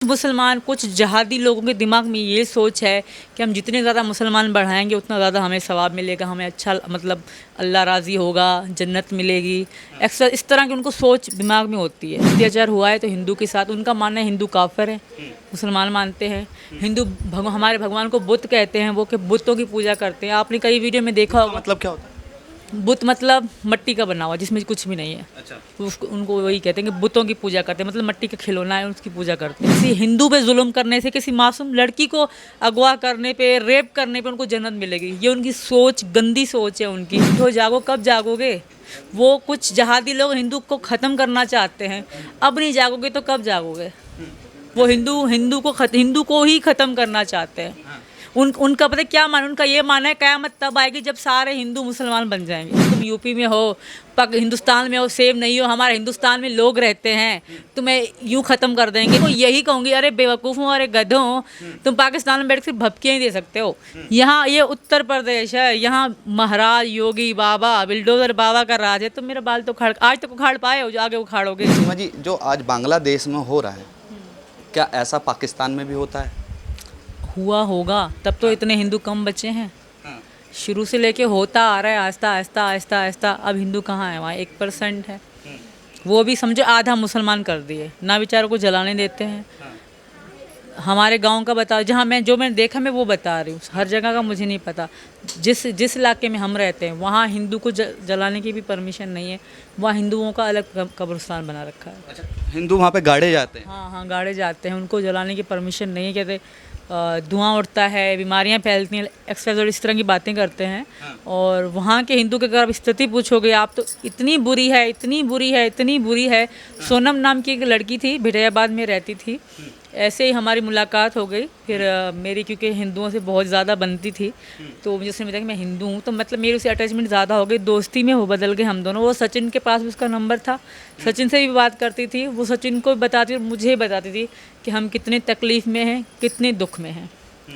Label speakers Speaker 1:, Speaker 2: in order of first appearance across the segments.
Speaker 1: मुसलमान, कुछ जहादी लोगों के दिमाग में ये सोच है कि हम जितने ज़्यादा मुसलमान बढ़ाएंगे उतना ज़्यादा हमें सवाब मिलेगा, हमें अच्छा मतलब अल्लाह राज़ी होगा, जन्नत मिलेगी। अक्सर इस तरह की उनको सोच दिमाग में होती है। अत्याचार हुआ है तो हिंदू के साथ, उनका मानना है हिंदू काफिर है, मुसलमान मानते हैं। हिंदू हमारे भगवान को बुत कहते हैं, वो कि बुतों की पूजा करते हैं। आपने कई वीडियो में देखा होगा।
Speaker 2: मतलब क्या होता है?
Speaker 1: बुत मतलब मिट्टी का बना हुआ जिसमें कुछ भी नहीं है।
Speaker 2: अच्छा।
Speaker 1: उसको उनको वही कहते हैं कि बुतों की पूजा करते हैं, मतलब मिट्टी का खिलौना है उसकी पूजा करते हैं। किसी हिंदू पे जुल्म करने से, किसी मासूम लड़की को अगवा करने पे, रेप करने पे उनको जन्नत मिलेगी, ये उनकी सोच, गंदी सोच है उनकी। तो जागो, कब जागोगे? वो कुछ जहादी लोग हिंदू को ख़त्म करना चाहते हैं, अब नहीं जागोगे तो कब जागोगे? वो हिंदू को ही ख़त्म करना चाहते हैं। उनका पता है क्या मान, उनका ये मानना है क़यामत तब आएगी जब सारे हिंदू मुसलमान बन जाएंगे। तुम यूपी में हो, हिंदुस्तान में हो, सेम नहीं हो, हमारे हिंदुस्तान में लोग रहते हैं, तुम्हें यूँ ख़त्म कर देंगे। तो यही कहूँगी, अरे बेवकूफ़ों, अरे गधों, तुम पाकिस्तान में बैठ कर भपकियाँ ही दे सकते हो। यहाँ ये उत्तर प्रदेश है, यहाँ महाराज योगी बाबा, बिल्डोजर बाबा का राज है। तो मेरा बाल तो आज तक उखाड़ पाए हो, जो आगे उखाड़ोगे।
Speaker 2: सीमा जी, जो आज बांग्लादेश में हो रहा है, क्या ऐसा पाकिस्तान में भी होता है?
Speaker 1: हुआ होगा, तब तो इतने हिंदू कम बचे हैं। शुरू से लेके होता आ रहा है, आहिस्ता आहिस्ता आहिस्ता आहिस्ता। अब हिंदू कहाँ है? वहाँ 1% है, वो भी समझो आधा मुसलमान कर दिए ना, बेचारों को जलाने देते हैं। हमारे गांव का बताओ, जहाँ जो मैंने देखा मैं वो बता रही हूँ, हर जगह का मुझे नहीं पता। जिस इलाके में हम रहते हैं वहाँ हिंदू को जलाने की भी परमिशन नहीं है। वहाँ हिंदुओं का अलग कब्रिस्तान बना रखा है।
Speaker 2: अच्छा, हिंदू वहाँ पे गाड़े जाते हैं?
Speaker 1: हाँ, गाड़े जाते हैं, उनको जलाने की परमिशन नहीं है। कहते धुआं उड़ता है, बीमारियां फैलती हैं, एक्सरसाइज और इस तरह की बातें करते हैं। और वहाँ के हिंदू के अगर आप स्थिति पूछोगे आप, तो इतनी बुरी है, इतनी बुरी है, इतनी बुरी है। सोनम नाम की एक लड़की थी, भिटैयाबाद में रहती थी। ऐसे ही हमारी मुलाकात हो गई। फिर मेरी, क्योंकि हिंदुओं से बहुत ज़्यादा बनती थी, तो मुझे उसने बताया कि मैं हिंदू हूँ, तो मतलब मेरे उससे अटैचमेंट ज़्यादा हो गई, दोस्ती में हो बदल गए हम दोनों। वो सचिन के पास भी उसका नंबर था, सचिन से भी बात करती थी, वो सचिन को बताती और मुझे बताती थी कि हम कितने तकलीफ़ में हैं, कितने दुख में हैं।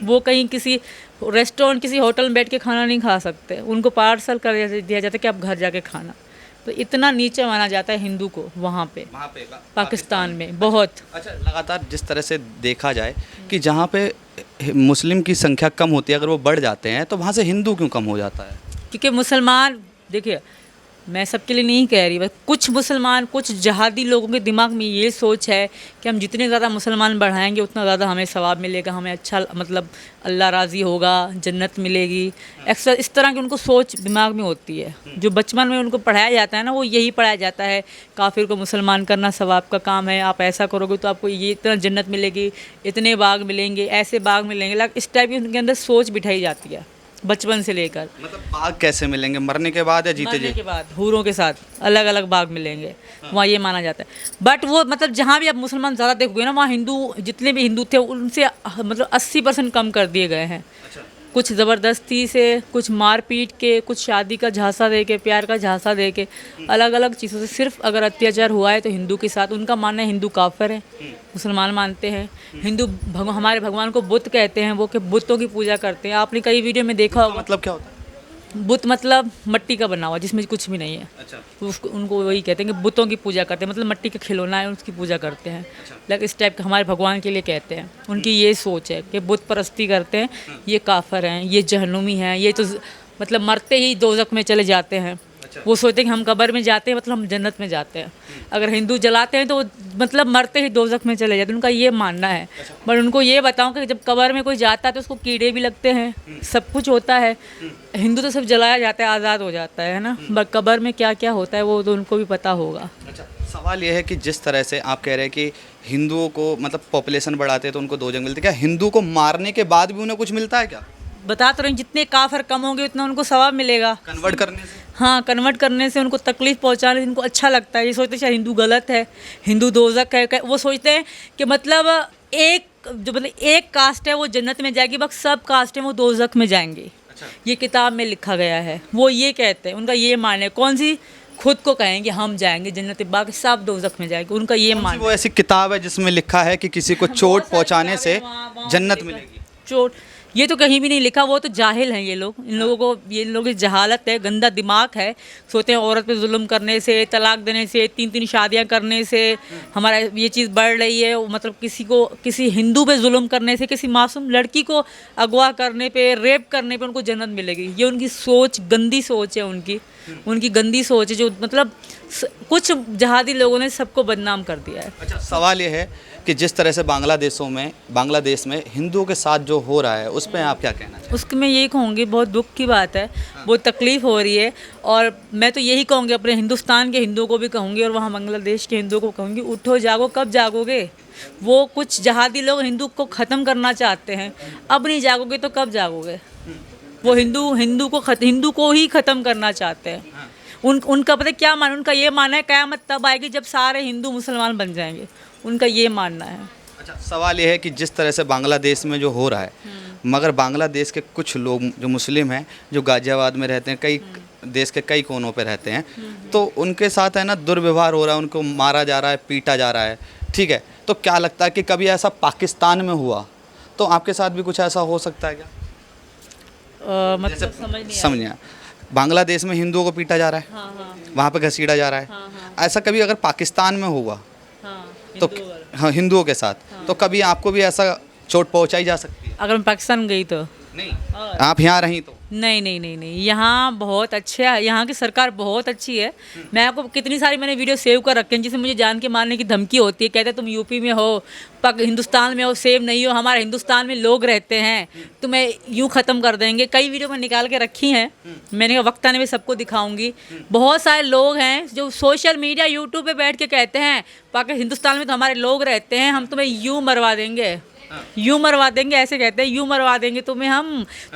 Speaker 1: वो कहीं किसी रेस्टोरेंट, किसी होटल में बैठ के खाना नहीं खा सकते, उनको पार्सल कर दिया जाता है कि आप घर जाके खाना। तो इतना नीचे माना जाता है हिंदू को वहाँ पे पाकिस्तान में बहुत।
Speaker 2: अच्छा, लगातार जिस तरह से देखा जाए कि जहाँ पे मुस्लिम की संख्या कम होती है, अगर वो बढ़ जाते हैं तो वहाँ से हिंदू क्यों कम हो जाता है?
Speaker 1: क्योंकि मुसलमान, देखिए मैं सबके लिए नहीं कह रही, बस कुछ मुसलमान, कुछ जहादी लोगों के दिमाग में ये सोच है कि हम जितने ज़्यादा मुसलमान बढ़ाएंगे उतना ज़्यादा हमें सवाब मिलेगा, हमें अच्छा मतलब अल्लाह राज़ी होगा, जन्नत मिलेगी। अक्सर इस तरह की उनको सोच दिमाग में होती है। जो बचपन में उनको पढ़ाया जाता है ना, वो यही पढ़ाया जाता है, काफिर को मुसलमान करना सवाब का काम है, आप ऐसा करोगे तो आपको ये इतना जन्नत मिलेगी, इतने बाग मिलेंगे, ऐसे बाग मिलेंगे। इस टाइप की उनके अंदर सोच बिठाई जाती है बचपन से लेकर।
Speaker 2: मतलब बाग कैसे मिलेंगे? मरने के बाद या जीते जी?
Speaker 1: मरने के बाद हूरों के साथ अलग अलग बाग मिलेंगे। वहाँ ये माना जाता है। बट वो मतलब जहाँ भी आप मुसलमान ज़्यादा देखोगे ना, वहाँ हिंदू, जितने भी हिंदू थे उनसे मतलब 80% कम कर दिए गए हैं। कुछ ज़बरदस्ती से, कुछ मार पीट के, कुछ शादी का झांसा दे के, प्यार का झांसा दे के, अलग अलग चीज़ों से। सिर्फ अगर अत्याचार हुआ है तो हिंदू के साथ, उनका मानना है हिंदू काफिर है, मुसलमान मानते हैं। हमारे भगवान को बुत कहते हैं, वो कि बुतों की पूजा करते हैं। आपने कई वीडियो में देखा होगा।
Speaker 2: मतलब क्या होता है?
Speaker 1: बुत मतलब मिट्टी का बना हुआ जिसमें कुछ भी नहीं है।
Speaker 2: अच्छा।
Speaker 1: उनको वही कहते हैं कि बुतों की पूजा करते हैं, मतलब मिट्टी का खिलौना है उसकी पूजा करते हैं। लाइक इस टाइप का हमारे भगवान के लिए कहते हैं। उनकी ये सोच है कि बुत परस्ती करते हैं, ये काफिर हैं, ये जहन्नुमी हैं, ये तो मतलब मरते ही दोज़ख में चले जाते हैं। वो सोचते हैं कि हम कब्र में जाते हैं मतलब हम जन्नत में जाते हैं। अगर हिंदू जलाते हैं तो मतलब मरते ही दोज़ख में चले जाते हैं, उनका ये मानना है। बट उनको ये बताऊं कि जब कब्र में कोई जाता है तो उसको कीड़े भी लगते हैं, सब कुछ होता है। हिंदू तो सिर्फ जलाया जाता है, आज़ाद हो जाता है ना। बट कब्र में क्या क्या होता है वो तो उनको भी पता होगा।
Speaker 2: अच्छा, सवाल ये है कि जिस तरह से आप कह रहे हैं कि हिंदुओं को मतलब पॉपुलेशन बढ़ाते हैं तो उनको दोज़ख मिलती है, क्या हिंदू को मारने के बाद भी उन्हें कुछ मिलता है क्या?
Speaker 1: बता तो रही, जितने काफिर कम होंगे उतना उनको सवाब मिलेगा।
Speaker 2: कन्वर्ट करने से?
Speaker 1: हाँ, कन्वर्ट करने से उनको तकलीफ पहुंचाने से उनको अच्छा लगता है। ये सोचते हैं शायद हिंदू गलत है, हिंदू दोज़ख है। वो सोचते हैं कि मतलब एक कास्ट है वो जन्नत में जाएगी, बस सब कास्ट है वो दोज़ख में जाएंगे। अच्छा। ये किताब में लिखा गया है, वो ये कहते हैं, उनका ये मानना है। कौन सी खुद को कहेंगे हम जाएंगे जन्नत, बाकी सब दोज़ख में जाएंगे, उनका ये मानना है।
Speaker 2: वो ऐसी किताब है जिसमें लिखा है कि किसी को चोट पहुंचाने से जन्नत मिलेगी?
Speaker 1: चोट ये तो कहीं भी नहीं लिखा, वो तो जाहिल हैं ये लोग। इन लोगों को, ये इन लोगों की जहालत है, गंदा दिमाग है। सोचते हैं औरत पे जुल्म करने से, तलाक देने से, 3-3 शादियां करने से हमारा ये चीज़ बढ़ रही है। मतलब किसी हिंदू पे जुल्म करने से, किसी मासूम लड़की को अगवा करने पे, रेप करने पे उनको जन्नत मिलेगी। ये उनकी सोच, गंदी सोच है उनकी गंदी सोच है, जो मतलब कुछ जहादी लोगों ने सबको बदनाम कर दिया है।
Speaker 2: अच्छा, सवाल ये है कि जिस तरह से बांग्लादेश में हिंदुओं के साथ जो हो रहा है उस पर आप क्या कहना चाहेंगे?
Speaker 1: उसके मैं यही कहूँगी, बहुत दुख की बात है, बहुत तकलीफ़ हो रही है। और मैं तो यही कहूँगी, अपने हिंदुस्तान के हिंदुओं को भी कहूँगी और वहाँ बांग्लादेश के हिंदुओं को कहूँगी, उठो जागो। कब जागोगे? वो कुछ जहादी लोग हिंदू को ख़त्म करना चाहते हैं, अब नहीं जागोगे तो कब जागोगे? वो हिंदू को ही ख़त्म करना चाहते हैं। उनका पता है क्या मानना? उनका ये मानना है क़यामत तब आएगी जब सारे हिंदू मुसलमान बन जाएंगे। उनका ये मानना है।
Speaker 2: अच्छा, सवाल ये है कि जिस तरह से बांग्लादेश में जो हो रहा है, मगर बांग्लादेश के कुछ लोग जो मुस्लिम हैं, जो गाज़ियाबाद में रहते हैं, कई देश के कई कोनों पे रहते हैं, तो उनके साथ है ना दुर्व्यवहार हो रहा है, उनको मारा जा रहा है, पीटा जा रहा है, ठीक है? तो क्या लगता है कि कभी ऐसा पाकिस्तान में हुआ तो आपके साथ भी कुछ ऐसा हो सकता है क्या?
Speaker 1: मतलब समझ नहीं
Speaker 2: समझिए, बांग्लादेश में हिंदुओं को पीटा जा रहा है,
Speaker 1: हाँ,
Speaker 2: वहाँ पे घसीटा जा रहा है,
Speaker 1: हाँ,
Speaker 2: ऐसा कभी अगर पाकिस्तान में हुआ
Speaker 1: हाँ,
Speaker 2: तो हाँ, हिंदुओं के साथ, तो कभी आपको भी ऐसा चोट पहुंचाई जा सकती है?
Speaker 1: अगर मैं पाकिस्तान गई तो
Speaker 2: नहीं, आप यहाँ रही तो?
Speaker 1: नहीं, यहाँ बहुत अच्छे है, यहाँ की सरकार बहुत अच्छी है। मैं आपको कितनी सारी मैंने वीडियो सेव कर रखे हैं, जिसमें मुझे जान के मारने की धमकी होती है। कहते हैं तुम यूपी में हो, हिंदुस्तान में हो, सेव नहीं हो, हमारे हिंदुस्तान में लोग रहते हैं, तुम्हें यूँ ख़त्म कर देंगे। कई वीडियो मैं निकाल के रखी हैं, मैंने कहा वक्त आने में सबको दिखाऊंगी। बहुत सारे लोग हैं जो सोशल मीडिया, यूट्यूब पे बैठ के कहते हैं हिंदुस्तान में तो हमारे लोग रहते हैं, हम तुम्हें यूँ मरवा देंगे, यूँ मरवा देंगे, ऐसे कहते हैं, यूँ मरवा देंगे तुम्हें,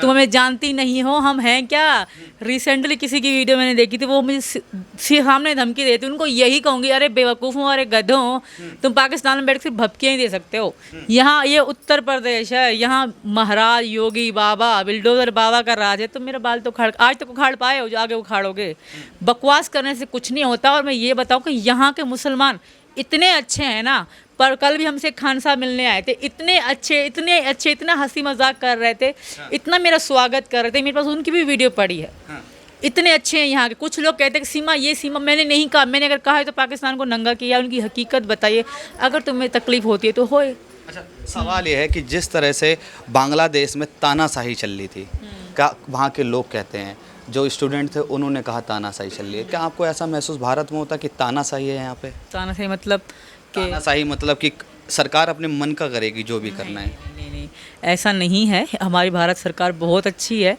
Speaker 1: तुम हमें जानती नहीं हो, हम हैं क्या। रिसेंटली किसी की वीडियो मैंने देखी थी, वो मुझे सामने धमकी देती। उनको यही कहूँगी, अरे बेवकूफ़ों, अरे गधों, तुम पाकिस्तान में बैठ कर भपकियाँ ही दे सकते हो। यहाँ ये उत्तर प्रदेश है, यहाँ महाराज योगी बाबा, बिल्डोजर बाबा का राज है। तो मेरा बाल तो आज तक उखाड़ पाए हो, जो आगे उखाड़ोगे। बकवास करने से कुछ नहीं होता। और मैं ये बताऊँ कि यहाँ के मुसलमान इतने अच्छे हैं ना, पर कल भी हमसे खान साहब मिलने आए थे, इतने अच्छे, इतना हंसी मजाक कर रहे थे, इतना मेरा स्वागत कर रहे थे। मेरे पास उनकी भी वीडियो पड़ी है। इतने अच्छे हैं यहाँ के। कुछ लोग कहते हैं कि सीमा, ये सीमा, मैंने नहीं कहा। मैंने अगर कहा है तो पाकिस्तान को नंगा किया, उनकी हकीकत बताइए, अगर तुम्हें तकलीफ होती है तो होए।
Speaker 2: अच्छा, सवाल ये है कि जिस तरह से बांग्लादेश में तानाशाही चल रही थी, क्या वहाँ के लोग कहते हैं, जो स्टूडेंट थे उन्होंने कहा तानाशाही चल रही है, क्या आपको ऐसा महसूस भारत में होता कि तानाशाही है यहाँ पे?
Speaker 1: तानाशाही मतलब
Speaker 2: तानाशाही मतलब कि सरकार अपने मन का करेगी जो भी करना है?
Speaker 1: नहीं, ऐसा नहीं है। हमारी भारत सरकार बहुत अच्छी है।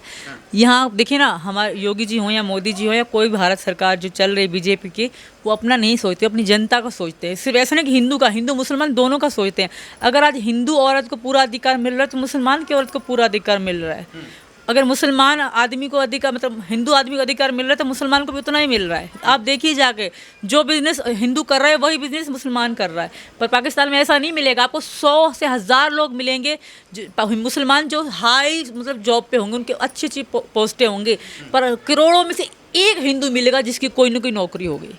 Speaker 1: यहाँ देखिए ना, हमारे योगी जी हों या मोदी जी हों या कोई भारत सरकार जो चल रही बीजेपी की, वो अपना नहीं सोचते, अपनी जनता का सोचते हैं। सिर्फ ऐसा नहीं कि हिंदू मुसलमान दोनों का सोचते हैं। अगर आज हिंदू औरत को पूरा अधिकार मिल रहा है तो मुसलमान की औरत को पूरा अधिकार मिल रहा है। अगर मुसलमान आदमी को अधिकार, मतलब हिंदू आदमी को अधिकार मिल रहा है तो मुसलमान को भी उतना ही मिल रहा है। आप देखिए जाके, जो बिज़नेस हिंदू कर रहा है वही बिज़नेस मुसलमान कर रहा है। पर पाकिस्तान में ऐसा नहीं मिलेगा। आपको 100 से 1000 लोग मिलेंगे मुसलमान जो हाई मतलब जॉब पे होंगे, उनके अच्छी पोस्टें होंगी, पर करोड़ों में से एक हिंदू मिलेगा जिसकी कोई ना कोई नौकरी होगी।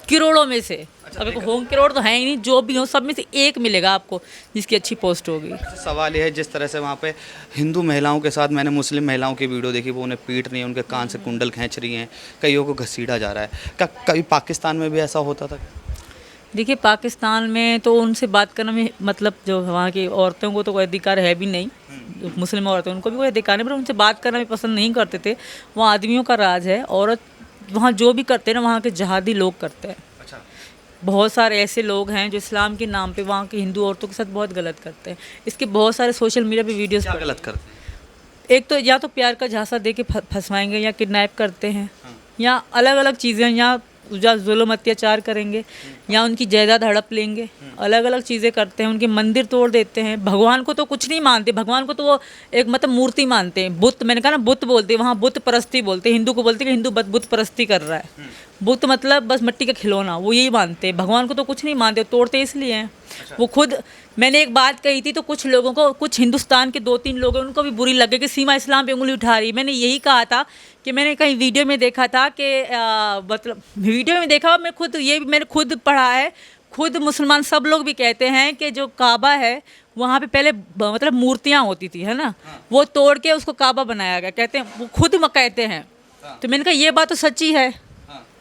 Speaker 1: करोड़ों में से, अगर होम करोड़ तो है ही नहीं, जो भी हो सब में से एक मिलेगा आपको जिसकी अच्छी पोस्ट होगी।
Speaker 2: सवाल ये है, जिस तरह से वहाँ पे हिंदू महिलाओं के साथ मैंने मुस्लिम महिलाओं की वीडियो देखी, वो उन्हें पीट रही हैं, उनके कान से कुंडल खींच रही हैं, कईयों को घसीटा जा रहा है, क्या कभी पाकिस्तान में भी ऐसा होता था?
Speaker 1: देखिए, पाकिस्तान में तो उनसे बात करना में, मतलब जो वहाँ की औरतों को तो कोई अधिकार है भी नहीं, जो मुस्लिम औरतें उनको भी कोई अधिकार नहीं, पर उनसे बात करना भी पसंद नहीं करते थे। वहाँ आदमियों का राज है, औरत वहाँ जो भी करते हैं ना, वहाँ के जहादी लोग करते हैं।
Speaker 2: अच्छा,
Speaker 1: बहुत सारे ऐसे लोग हैं जो इस्लाम के नाम पे वहाँ की हिंदू औरतों के साथ बहुत गलत करते हैं। इसके बहुत सारे सोशल मीडिया पे वीडियोस
Speaker 2: क्या गलत करते हैं?
Speaker 1: एक तो या तो प्यार का झांसा दे के फंसवाएंगे, या किडनैप करते हैं, या अलग अलग चीज़ें, या जुल्म अत्याचार करेंगे, या उनकी जायदाद हड़प लेंगे, अलग अलग चीज़ें करते हैं। उनके मंदिर तोड़ देते हैं। भगवान को तो कुछ नहीं मानते, भगवान को तो वो एक मतलब मूर्ति मानते हैं। बुत, मैंने कहा ना, बुत बोलते हैं, वहाँ बुत परस्ती बोलते हैं। हिंदू को बोलते हैं कि हिंदू बुत परस्ती कर रहा है। बुत मतलब बस मिट्टी का खिलौना, वो यही मानते हैं। भगवान को तो कुछ नहीं मानते, तोड़ते इसलिए हैं। वो खुद, मैंने एक बात कही थी तो कुछ लोगों को, कुछ हिंदुस्तान के 2-3 लोग हैं, उनको भी बुरी लगे कि सीमा इस्लाम पे उंगली उठा रही। मैंने यही कहा था कि मैंने कहीं वीडियो में देखा था कि मतलब वीडियो में देखा, मैं खुद ये मैंने खुद पढ़ा है, खुद मुसलमान सब लोग भी कहते हैं कि जो काबा है वहाँ पे पहले मतलब मूर्तियाँ होती थी, है ना, वो तोड़ के उसको काबा बनाया गया, कहते हैं, वो खुद कहते हैं। तो मैंने कहा ये बात तो सच्ची है।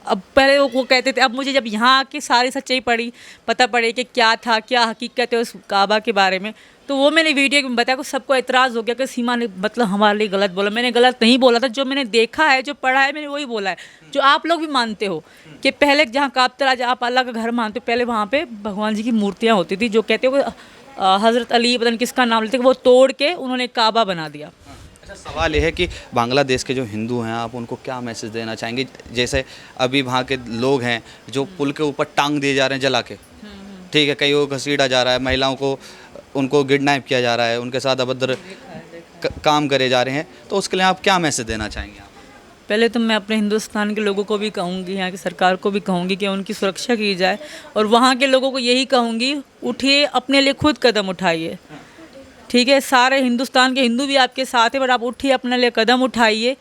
Speaker 1: अब पहले वो कहते थे, अब मुझे जब यहाँ आके सारी सच्चाई पड़ी, पता पड़े कि क्या था, क्या हकीकत है उस काबा के बारे में, तो वो मैंने वीडियो में बताया। सबको एतराज़ हो गया कि सीमा ने मतलब हमारे लिए गलत बोला। मैंने गलत नहीं बोला था, जो मैंने देखा है, जो पढ़ा है, मैंने वही बोला है, जो आप लोग भी मानते हो कि पहले जहाँ काबतुल्लाह, जहाँ आप अल्लाह का घर मानते हो, पहले वहाँ पे भगवान जी की मूर्तियाँ होती थी, जो कहते हो हज़रत अली पता नहीं किसका नाम लेते, वो तोड़ के उन्होंने काबा बना दिया।
Speaker 2: अच्छा, सवाल ये है कि बांग्लादेश के जो हिंदू हैं, आप उनको क्या मैसेज देना चाहेंगे? जैसे अभी वहाँ के लोग हैं जो पुल के ऊपर टांग दिए जा रहे हैं जला के, ठीक है, कईयों को घसीटा जा रहा है, महिलाओं को उनको किडनैप किया जा रहा है, उनके साथ अभद्र काम करे जा रहे हैं, तो उसके लिए आप क्या मैसेज देना चाहेंगे? आप
Speaker 1: पहले तो मैं अपने हिंदुस्तान के लोगों को भी कहूँगी, यहाँ की सरकार को भी कहूँगी कि उनकी सुरक्षा की जाए, और वहाँ के लोगों को यही कहूँगी, उठिए, अपने लिए खुद कदम उठाइए, ठीक है। सारे हिंदुस्तान के हिंदू भी आपके साथ हैं, बट आप उठिए, अपने लिए कदम उठाइए,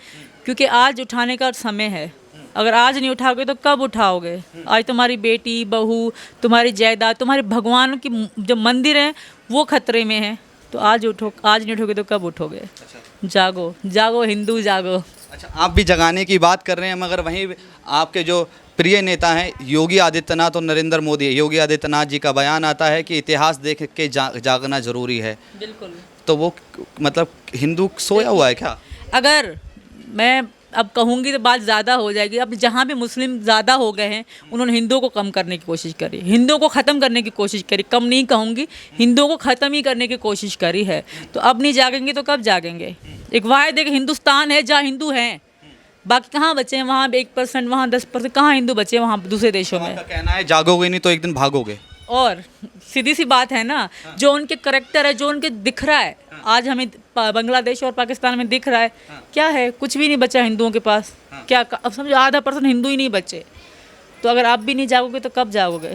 Speaker 1: क्योंकि आज उठाने का समय है। अगर आज नहीं उठाओगे तो कब उठाओगे? आज तुम्हारी बेटी, बहू, तुम्हारी जायदाद, तुम्हारे भगवान की जो मंदिर हैं वो खतरे में हैं। तो आज उठो, आज नहीं उठोगे तो कब उठोगे? जागो, जागो हिंदू, जागो।
Speaker 2: अच्छा, आप भी जगाने की बात कर रहे हैं, मगर वहीं आपके जो प्रिय नेता हैं योगी आदित्यनाथ और नरेंद्र मोदी, योगी आदित्यनाथ जी का बयान आता है कि इतिहास देख के जागना जरूरी है।
Speaker 1: बिल्कुल।
Speaker 2: तो वो मतलब हिंदू सोया हुआ है क्या?
Speaker 1: अगर मैं अब कहूँगी तो बात ज़्यादा हो जाएगी। अब जहाँ भी मुस्लिम ज़्यादा हो गए हैं, उन्होंने हिंदुओं को कम करने की कोशिश करी, हिंदुओं को ख़त्म करने की कोशिश करी, कम नहीं कहूँगी, हिंदुओं को ख़त्म ही करने की कोशिश करी है। तो अब नहीं जागेंगे तो कब जागेंगे? एक वाहिद एक हिंदुस्तान है जहाँ हिंदू हैं, बाकी कहाँ बचे हैं? वहाँ 1%, वहाँ 10%, कहाँ हिंदू बचे हैं वहाँ दूसरे देशों में?
Speaker 2: आपका कहना है जागोगे नहीं तो एक दिन भागोगे।
Speaker 1: और सीधी सी बात है ना, जो उनके करैक्टर है, जो उनके दिख रहा है, आज हमें बांग्लादेश और पाकिस्तान में दिख रहा है, क्या है? कुछ भी नहीं बचा हिंदुओं के पास। क्या अब समझो, 0.5% हिंदू ही नहीं बचे। तो अगर आप भी नहीं जागोगे तो कब जागोगे?